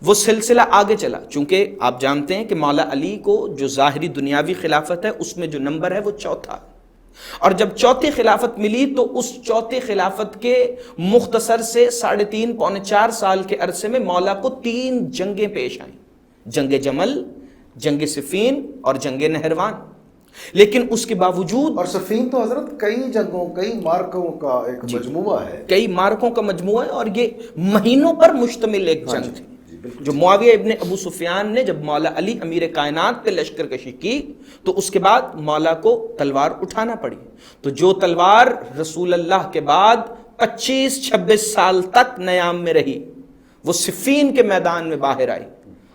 وہ سلسلہ آگے چلا، چونکہ آپ جانتے ہیں کہ مولا علی کو جو ظاہری دنیاوی خلافت ہے اس میں جو نمبر ہے وہ 4تھا، اور جب 4تھی خلافت ملی تو اس 4تھی خلافت کے مختصر سے 3.5 پونے 4 سال کے عرصے میں مولا کو 3 جنگیں پیش آئیں، جنگ جمل، جنگ صفین اور جنگ نہروان۔ لیکن اس کے باوجود، اور صفین تو حضرت کئی جنگوں کئی مارکوں کا ایک مجموعہ ہے، کئی مارکوں کا مجموعہ ہے، اور یہ مہینوں پر مشتمل ایک جنگ تھی جو معاویہ ابن ابو سفیان نے جب مولا علی امیر کائنات پہ لشکر کشی کی تو اس کے بعد مولا کو تلوار اٹھانا پڑی، تو جو تلوار رسول اللہ کے بعد 25-26 سال تک نیام میں رہی وہ صفین کے میدان میں باہر آئی،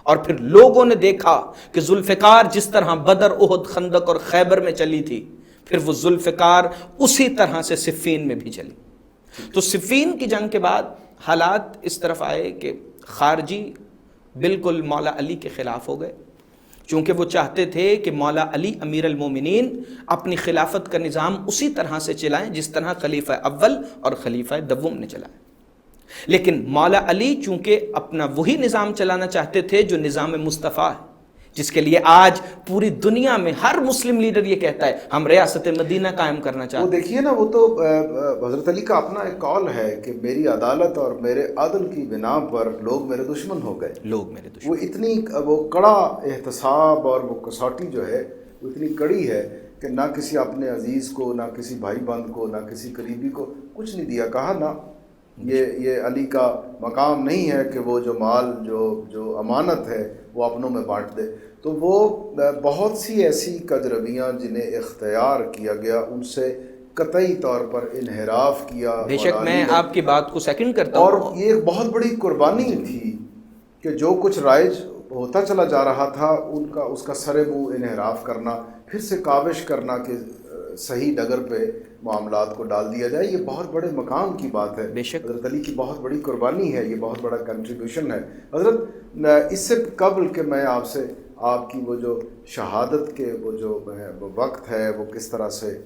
اور پھر لوگوں نے دیکھا کہ ذوالفقار جس طرح بدر، احد، خندق اور خیبر میں چلی تھی، پھر وہ ذوالفقار اسی طرح سے صفین میں بھی چلی۔ تو صفین کی جنگ کے بعد حالات اس طرف آئے کہ خارجی بالکل مولا علی کے خلاف ہو گئے، چونکہ وہ چاہتے تھے کہ مولا علی امیر المومنین اپنی خلافت کا نظام اسی طرح سے چلائیں جس طرح خلیفہ اول اور خلیفہ دوم نے چلایا، لیکن مولا علی چونکہ اپنا وہی نظام چلانا چاہتے تھے جو نظام مصطفیٰ ہے، جس کے لیے آج پوری دنیا میں ہر مسلم لیڈر یہ کہتا ہے ہم ریاست مدینہ قائم کرنا چاہتے ہیں۔ وہ دیکھیے نا، وہ تو حضرت علی کا اپنا ایک قول ہے کہ میری عدالت اور میرے عدل کی بنا پر لوگ میرے دشمن ہو گئے، لوگ میرے دشمن۔ وہ اتنی وہ کڑا احتساب اور وہ کسوٹی جو ہے وہ اتنی کڑی ہے کہ نہ کسی اپنے عزیز کو، نہ کسی بھائی بند کو، نہ کسی قریبی کو کچھ نہیں دیا۔ کہا نا یہ علی کا مقام نہیں ہے کہ وہ جو مال جو امانت ہے وہ اپنوں میں بانٹ دے۔ تو وہ بہت سی ایسی کجرویاں جنہیں اختیار کیا گیا ان سے قطعی طور پر انحراف کیا۔ بے شک میں آپ کی بات کو سیکنڈ کرتا ہوں، اور یہ ایک بہت بڑی قربانی تھی کہ جو کچھ رائج ہوتا چلا جا رہا تھا اس کا سر منہ انحراف کرنا، پھر سے کاوش کرنا کہ صحیح ڈگر پہ معاملات کو ڈال دیا جائے۔ یہ بہت بڑے مقام کی بات ہے، بے شک حضرت علی کی بہت بڑی قربانی ہے، یہ بہت بڑا کنٹریبیوشن ہے۔ حضرت اس سے قبل کہ میں آپ سے آپ کی وہ جو شہادت کے وہ جو وقت ہے وہ کس طرح سے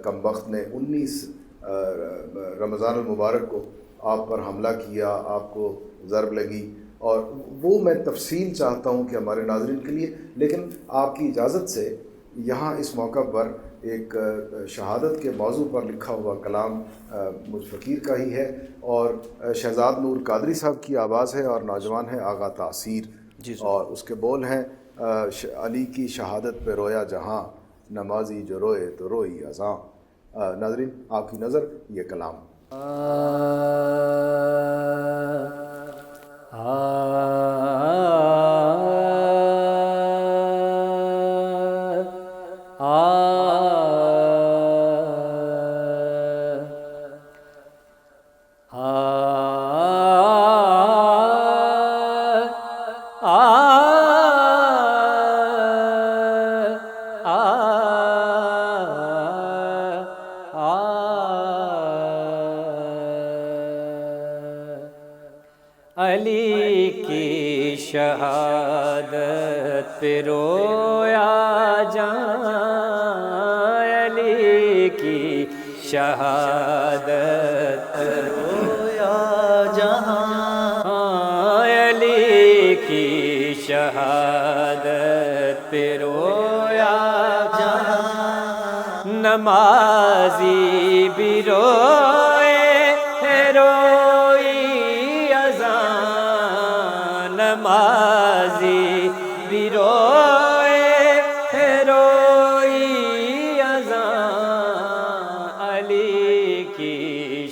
کم وقت نے 19 رمضان المبارک کو آپ پر حملہ کیا، آپ کو ضرب لگی، اور وہ میں تفصیل چاہتا ہوں کہ ہمارے ناظرین کے لیے، لیکن آپ کی اجازت سے یہاں اس موقع پر ایک شہادت کے موضوع پر لکھا ہوا کلام مجھ فقیر کا ہی ہے، اور شہزاد نور قادری صاحب کی آواز ہے، اور نوجوان ہے آغا تاثیر، اور اس کے بول ہیں علی کی شہادت پہ رویا جہاں، نمازی جو روئے تو روئی اذاں۔ ناظرین آپ کی نظر یہ کلام۔ علی کی شہادت پہ رویا جہاں، علی کی شہادت پہ رویا جہاں، علی کی شہادت پہ رویا جہاں، نمازی بھی روئے روئی اذان، نمازی بھی روئے روئی اذان، علی کی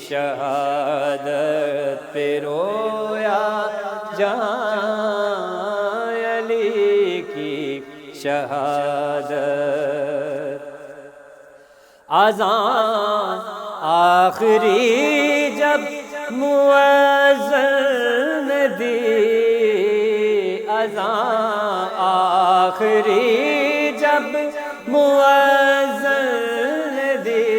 شہادت پہ رویا جہاں، علی کی شہادت۔ اذان آخری جب مؤذن نے دی، اذان آخری جب مؤذن نے دی،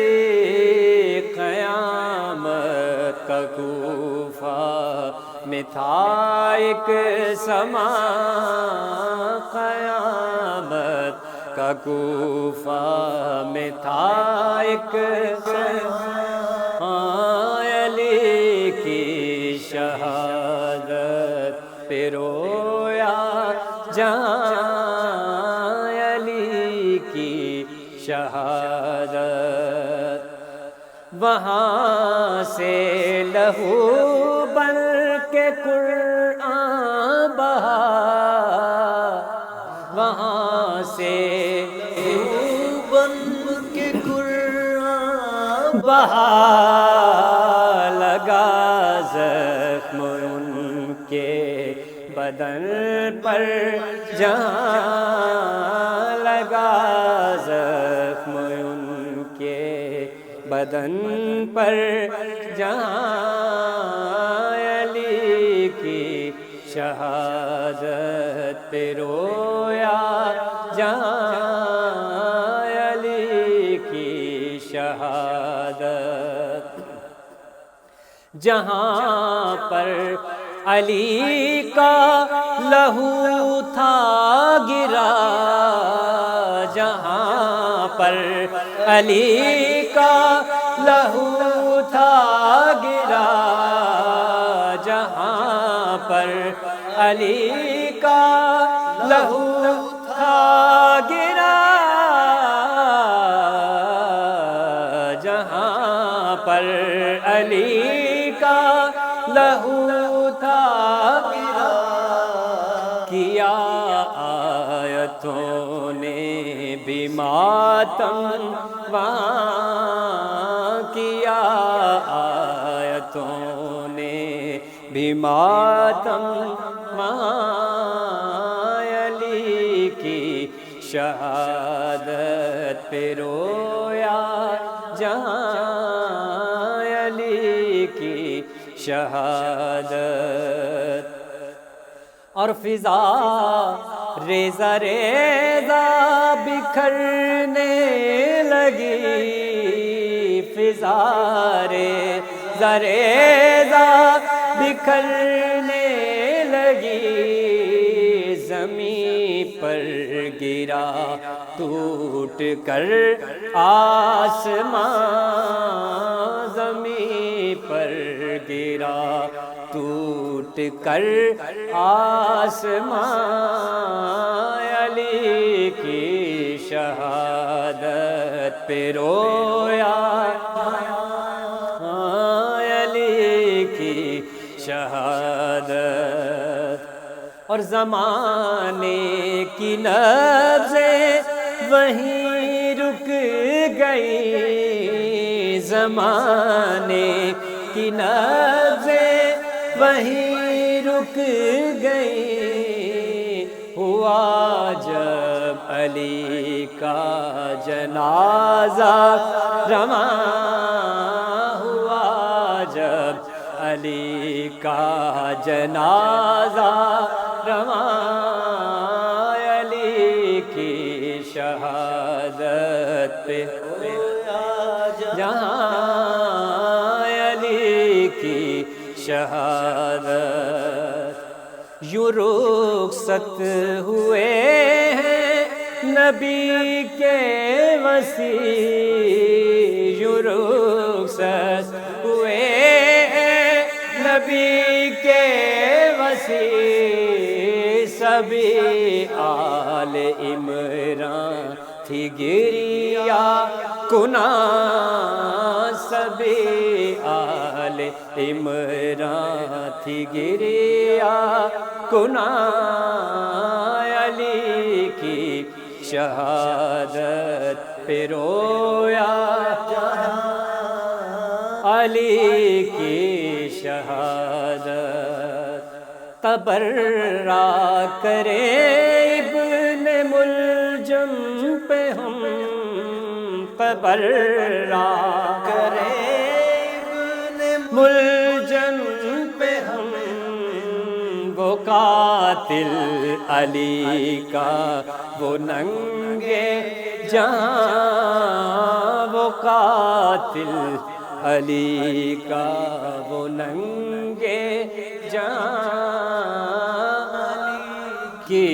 قیامت کا کوفہ میں تھا ایک سما، قیامت کا کوفہ میں تھا ایک سما، علی کی شہادت پہ رویا جہاں، علی کی شہادت۔ وہاں سے لہو بن کے قرآن بہا، وہاں سے لہو بن کے قرآن بہا، لگا زخم ان کے بدن پر جہاں، لگا زخم ان کے بدن پر جہاں، علی کی شہادت پہ رویا جہاں، علی کی شہادت۔ جہاں پر علی کا لہو تھا گرا، جہاں پر علی کا لہو تھا گرا، جہاں پر علی کا لہو گرا جہاں پر علی کا لہو تھا گرا، کیا آیتوں نے بھی ماتم وہاں کیا، آیتوں نے بھی ماتم وہاں، علی کی شہادت پہ رویا جہاں، علی کی شہادت، اور فضا ریزہ ریزہ بکھرنے لگی، فضا ریزہ ریزہ بکھرنے لگی، زمین پر گرا ٹوٹ کر آسمان، زمین پر گرا ٹوٹ کر آسمان، علی کی شہادت پہ رویا، علی کی شہادت، اور زمانے کی نبضیں وہیں رک گئی، زمانے کی نبضیں وہیں رک گئی، ہوا جب علی کا جنازہ رواں، ہوا جب علی کا جنازہ رواں، علی کی شہادت پہ جہاں، علی کی شہادت، یوں رخصت ہوئے ہیں نبی کے وصی، یوں رخصت ہوئے ہیں نبی کے وصی، سبھی آل عمران تھی گریا کناں، سبھی آل عمران تھی گریا کناں، علی کی شہادت پہ رویا جہاں، علی کی شہادت، تبرا کرے ابن ملجم پہ ہم، تبرا کرے ابن ملجم پہ ہم، وہ قاتل علی کا وہ ننگے جہاں، وہ قاتل علی کا وہ ننگے جہاں، کی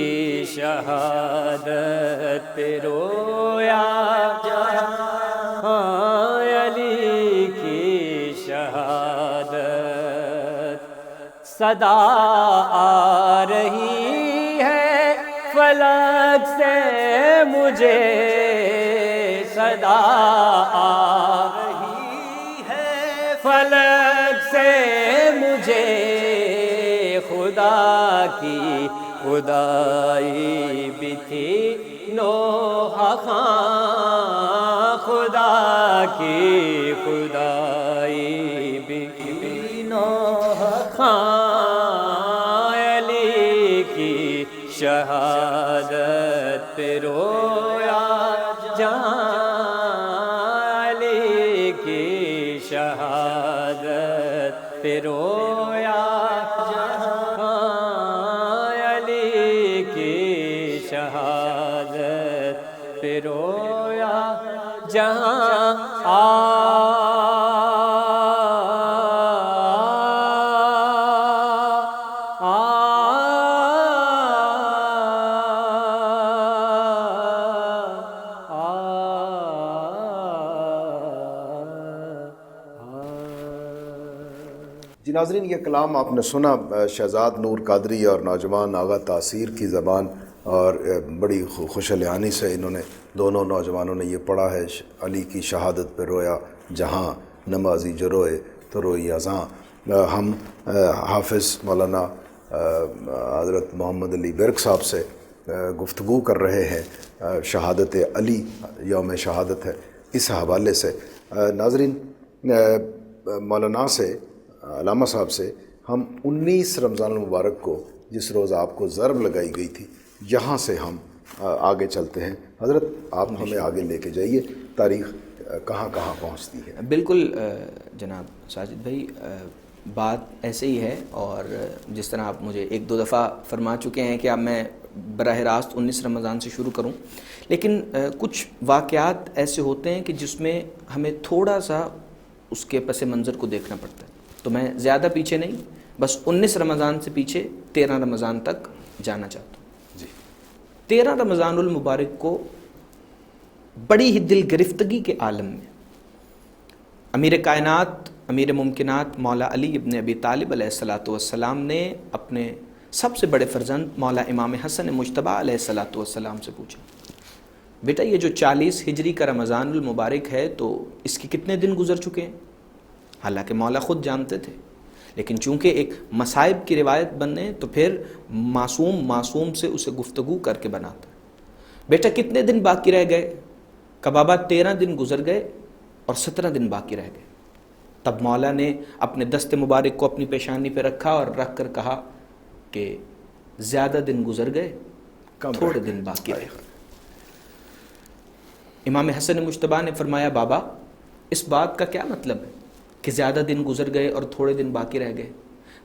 شہادت پہ رویا جہاں، علی کی شہادت، صدا آ رہی ہے فلک سے مجھے، صدا آ رہی ہے فلک سے مجھے، خدا کی خدائی بھی تھی نوح خاں، خدا کی خدائی بھی تھی نوح خاں، علی کی شہادت پہ رویا جہاں، علی کی شہادت پہ رویا جہاں، علی کی شہادت پہ رویا جہاں، جی ناظرین، یہ کلام آپ نے سنا شہزاد نور قادری اور نوجوان آغا تاثیر کی زبان اور بڑی خوشحالی سے انہوں نے دونوں نوجوانوں نے یہ پڑھا ہے، علی کی شہادت پہ رویا جہاں، نمازی جو روئے تو روئی اذاں۔ ہم حافظ مولانا حضرت محمد علی برق صاحب سے گفتگو کر رہے ہیں، شہادت علی، یوم شہادت ہے، اس حوالے سے۔ ناظرین، مولانا سے، علامہ صاحب سے ہم 19 رمضان المبارک کو، جس روز آپ کو ضرب لگائی گئی تھی، یہاں سے ہم آگے چلتے ہیں۔ حضرت آپ ہمیں آگے لے کے جائیے، تاریخ کہاں کہاں پہنچتی ہے؟ بالکل جناب ساجد بھائی، بات ایسے ہی ہے، اور جس طرح آپ مجھے ایک دو دفعہ فرما چکے ہیں کہ اب میں براہ راست 19 رمضان سے شروع کروں، لیکن کچھ واقعات ایسے ہوتے ہیں کہ جس میں ہمیں تھوڑا سا اس کے پس منظر کو دیکھنا پڑتا ہے، تو میں زیادہ پیچھے نہیں، بس 19 رمضان سے پیچھے 13 رمضان تک جانا چاہتا ہوں۔ جی۔ 13 رمضان المبارک کو بڑی ہی دل گرفتگی کے عالم میں امیر کائنات، امیر ممکنات مولا علی ابن ابی طالب علیہ السلام نے اپنے سب سے بڑے فرزند مولا امام حسن مجتبیٰ علیہ السلام سے پوچھا، بیٹا یہ جو 40 ہجری کا رمضان المبارک ہے تو اس کے کتنے دن گزر چکے ہیں؟ حالانکہ مولا خود جانتے تھے، لیکن چونکہ ایک مصائب کی روایت بننے تو پھر معصوم سے اسے گفتگو کر کے بناتا۔ بیٹا کتنے دن باقی رہ گئے؟ کہ بابا 13 دن گزر گئے اور 17 دن باقی رہ گئے۔ تب مولا نے اپنے دست مبارک کو اپنی پیشانی پہ رکھا اور رکھ کر کہا کہ زیادہ دن گزر گئے، تھوڑے دن باقی رہ گئے۔ امام حسن مجتبیٰ نے فرمایا، بابا اس بات کا کیا مطلب ہے کہ زیادہ دن گزر گئے اور تھوڑے دن باقی رہ گئے؟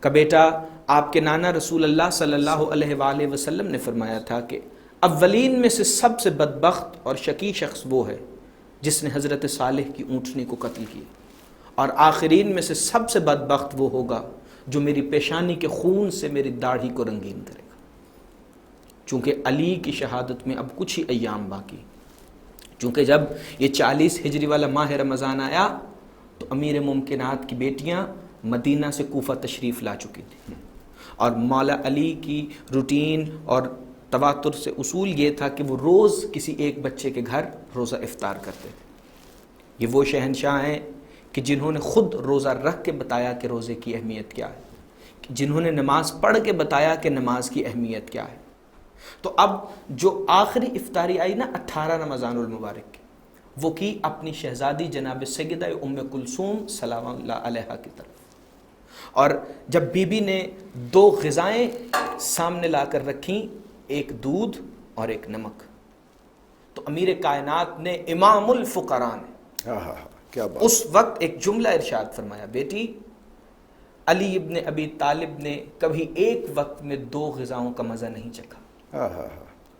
کہ بیٹا آپ کے نانا رسول اللہ صلی اللہ علیہ وآلہ وسلم نے فرمایا تھا کہ اولین میں سے سب سے بدبخت اور شقی شخص وہ ہے جس نے حضرت صالح کی اونٹنی کو قتل کیا، اور آخرین میں سے سب سے بدبخت وہ ہوگا جو میری پیشانی کے خون سے میری داڑھی کو رنگین کرے گا۔ چونکہ علی کی شہادت میں اب کچھ ہی ایام باقی، چونکہ جب یہ 40 ہجری والا ماہ رمضان آیا تو امیر ممکنات کی بیٹیاں مدینہ سے کوفہ تشریف لا چکی تھیں، اور مولا علی کی روٹین اور تواتر سے اصول یہ تھا کہ وہ روز کسی ایک بچے کے گھر روزہ افطار کرتے تھے۔ یہ وہ شہنشاہ ہیں کہ جنہوں نے خود روزہ رکھ کے بتایا کہ روزے کی اہمیت کیا ہے، جنہوں نے نماز پڑھ کے بتایا کہ نماز کی اہمیت کیا ہے۔ تو اب جو آخری افطاری آئی نا 18 رمضان المبارک کی، وہ کی اپنی شہزادی جناب سیدہ ام کلثوم سلام اللہ علیہا کی طرف، اور جب بی بی نے 2 غذائیں سامنے لا کر رکھیں، ایک دودھ اور ایک نمک، تو امیر کائنات نے امام الفقراء نے کیا بات، اس وقت ایک جملہ ارشاد فرمایا، بیٹی علی ابن ابی طالب نے کبھی ایک وقت میں 2 غذاؤں کا مزہ نہیں چکھا،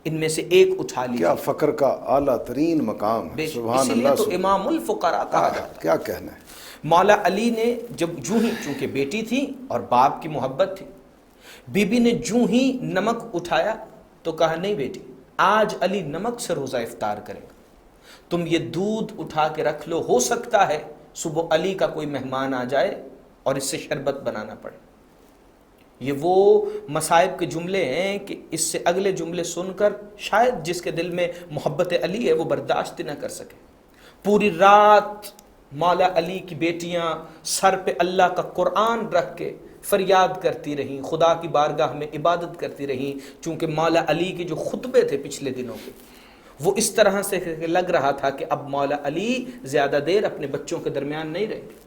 ان میں سے ایک اٹھا لی۔ کیا فقر کا اعلیٰ ترین مقام ہے، سبحان اللہ، تو امام الفقراء کہا جاتا ہے۔ کیا کہنا ہے۔ مولا علی نے جب چونکہ بیٹی تھی اور باپ کی محبت تھی، بی بی نے ہی نمک اٹھایا تو کہا، نہیں بیٹی آج علی نمک سے روزہ افطار کرے گا، تم یہ دودھ اٹھا کے رکھ لو، ہو سکتا ہے صبح علی کا کوئی مہمان آ جائے اور اس سے شربت بنانا پڑے۔ یہ وہ مصائب کے جملے ہیں کہ اس سے اگلے جملے سن کر شاید جس کے دل میں محبت علی ہے وہ برداشت نہ کر سکے۔ پوری رات مولا علی کی بیٹیاں سر پہ اللہ کا قرآن رکھ کے فریاد کرتی رہیں، خدا کی بارگاہ میں عبادت کرتی رہیں، چونکہ مولا علی کے جو خطبے تھے پچھلے دنوں کے، وہ اس طرح سے لگ رہا تھا کہ اب مولا علی زیادہ دیر اپنے بچوں کے درمیان نہیں رہیں گے۔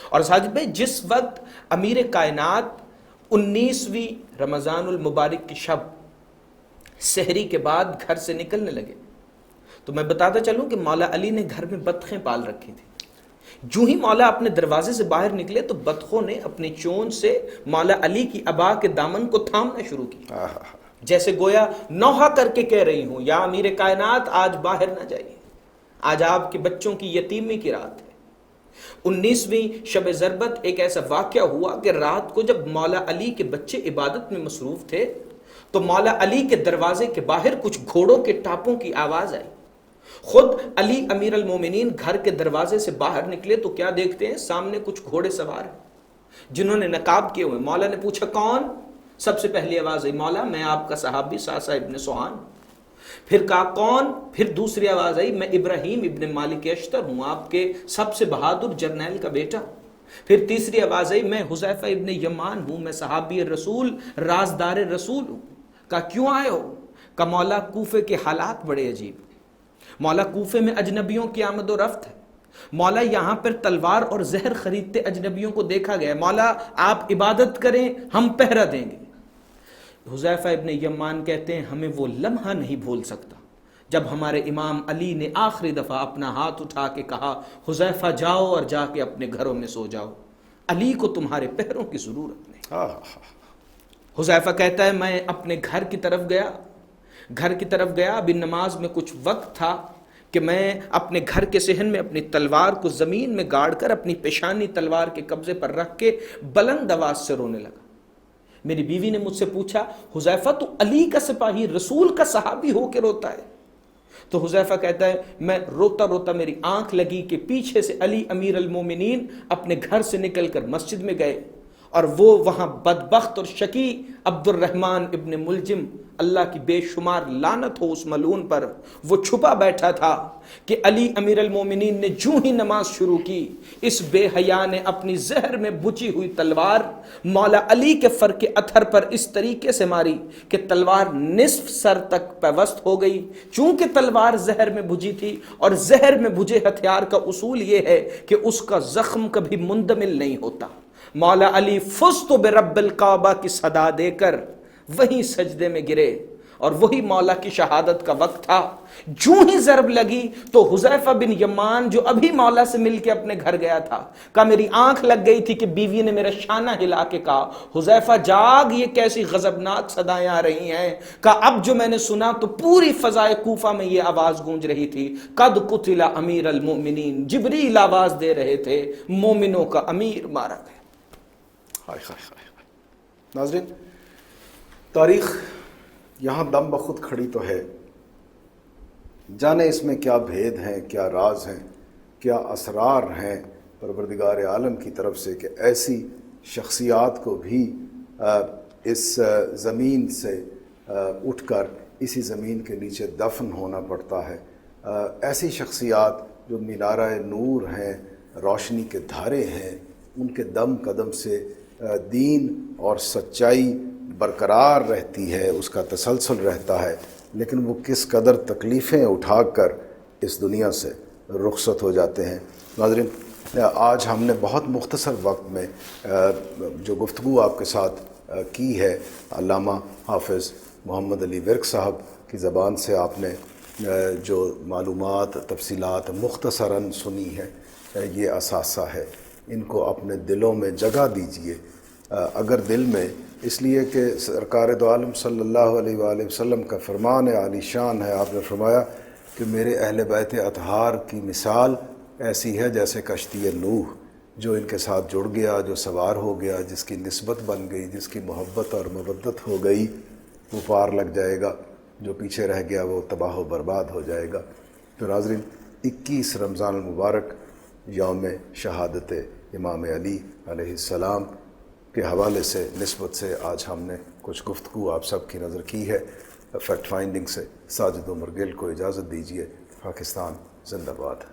اور ساجد بھائی، جس وقت امیر کائنات 19ویں رمضان المبارک کی شب سحری کے بعد گھر سے نکلنے لگے، تو میں بتاتا چلوں کہ مولا علی نے گھر میں بطخیں پال رکھی تھی۔ جو ہی مولا اپنے دروازے سے باہر نکلے تو بطخوں نے اپنی چونچ سے مولا علی کی ابا کے دامن کو تھامنا شروع کیا، جیسے گویا نوحہ کر کے کہہ رہی ہوں، یا امیر کائنات آج باہر نہ جائیے، آج آپ کے بچوں کی یتیمی کی رات ہے۔ 19ویں شب ضربت ایک ایسا واقعہ ہوا کہ رات کو جب مولا علی کے بچے عبادت میں مصروف تھے تو مولا علی کے دروازے کے باہر کچھ گھوڑوں کے ٹاپوں کی آواز آئی۔ خود علی امیر المومنین گھر کے دروازے سے باہر نکلے تو کیا دیکھتے ہیں؟ سامنے کچھ گھوڑے سوار ہیں جنہوں نے نقاب کیے ہوئے۔ مولا نے پوچھا کون؟ سب سے پہلی آواز آئی مولا میں آپ کا صحابی ساسا ابن سوہان. پھر کہا کون؟ پھر دوسری آواز آئی میں ابراہیم ابن مالک اشتر ہوں، آپ کے سب سے بہادر جرنیل کا بیٹا. پھر تیسری آواز آئی میں حذیفہ ابن یمان ہوں، میں صحابی رسول رازدار رسول ہوں. کہا کیوں آئے ہو؟ کہا مولا کوفے کے حالات بڑے عجیب، مولا کوفے میں اجنبیوں کی آمد و رفت ہے، مولا یہاں پر تلوار اور زہر خریدتے اجنبیوں کو دیکھا گیا، مولا آپ عبادت کریں ہم پہرا دیں گے. حذیفہ ابن یمان کہتے ہیں ہمیں وہ لمحہ نہیں بھول سکتا جب ہمارے امام علی نے آخری دفعہ اپنا ہاتھ اٹھا کے کہا حذیفہ جاؤ اور جا کے اپنے گھروں میں سو جاؤ، علی کو تمہارے پہروں کی ضرورت نہیں. حذیفہ کہتا ہے میں اپنے گھر کی طرف گیا، ابھی نماز میں کچھ وقت تھا کہ میں اپنے گھر کے صحن میں اپنی تلوار کو زمین میں گاڑ کر اپنی پیشانی تلوار کے قبضے پر رکھ کے بلند آواز سے رونے لگا. میری بیوی نے مجھ سے پوچھا حذیفہ تو علی کا سپاہی رسول کا صحابی ہو کے روتا ہے؟ تو حذیفہ کہتا ہے میں روتا روتا میری آنکھ لگی کہ پیچھے سے علی امیر المومنین اپنے گھر سے نکل کر مسجد میں گئے اور وہ وہاں بدبخت اور شقی عبد الرحمن ابن ملجم، اللہ کی بے شمار لعنت ہو اس ملعون پر، وہ چھپا بیٹھا تھا کہ علی امیر المومنین نے جو ہی نماز شروع کی اس بے حیا نے اپنی زہر میں بچی ہوئی تلوار مولا علی کے فر کے اتھر پر اس طریقے سے ماری کہ تلوار نصف سر تک پیوست ہو گئی. چونکہ تلوار زہر میں بھجی تھی اور زہر میں بھجے ہتھیار کا اصول یہ ہے کہ اس کا زخم کبھی مندمل نہیں ہوتا. مولا علی فزت برب الکعبہ کی صدا دے کر وہیں سجدے میں گرے اور وہی مولا کی شہادت کا وقت تھا. جو ہی ضرب لگی تو حذیفہ بن یمان جو ابھی مولا سے مل کے اپنے گھر گیا تھا کہا میری آنکھ لگ گئی تھی کہ بیوی نے میرا شانہ ہلا کے کہا حذیفہ جاگ، یہ کیسی غضبناک صدائیں آ رہی ہیں. کہا اب جو میں نے سنا تو پوری فضائے کوفہ میں یہ آواز گونج رہی تھی قد قتل امیر المؤمنین، جبریل آواز دے رہے تھے مومنوں کا امیر مارا گیا. ناظرین تاریخ یہاں دم بخود کھڑی تو ہے، جانے اس میں کیا بھید ہیں، کیا راز ہیں، کیا اسرار ہیں پروردگار عالم کی طرف سے کہ ایسی شخصیات کو بھی اس زمین سے اٹھ کر اسی زمین کے نیچے دفن ہونا پڑتا ہے. ایسی شخصیات جو مینارہ نور ہیں، روشنی کے دھارے ہیں، ان کے دم قدم سے دین اور سچائی برقرار رہتی ہے، اس کا تسلسل رہتا ہے، لیکن وہ کس قدر تکلیفیں اٹھا کر اس دنیا سے رخصت ہو جاتے ہیں. ناظرین آج ہم نے بہت مختصر وقت میں جو گفتگو آپ کے ساتھ کی ہے، علامہ حافظ محمد علی ورک صاحب کی زبان سے آپ نے جو معلومات تفصیلات مختصراً سنی ہے، یہ اثاثہ ہے. ان کو اپنے دلوں میں جگہ دیجئے، اگر دل میں، اس لیے کہ سرکار دو عالم صلی اللہ علیہ وآلہ وسلم کا فرمان عالی شان ہے. آپ نے فرمایا کہ میرے اہل بیت اطہار کی مثال ایسی ہے جیسے کشتی نوح، جو ان کے ساتھ جڑ گیا، جو سوار ہو گیا، جس کی نسبت بن گئی، جس کی محبت اور مودت ہو گئی، وہ پار لگ جائے گا، جو پیچھے رہ گیا وہ تباہ و برباد ہو جائے گا. تو ناظرین 21 رمضان المبارک یوم شہادت امام علی علیہ السلام کے حوالے سے نسبت سے آج ہم نے کچھ گفتگو آپ سب کی نظر کی ہے. فیکٹ فائنڈنگ سے ساجد عمر گل کو اجازت دیجیے. پاکستان زندہ باد.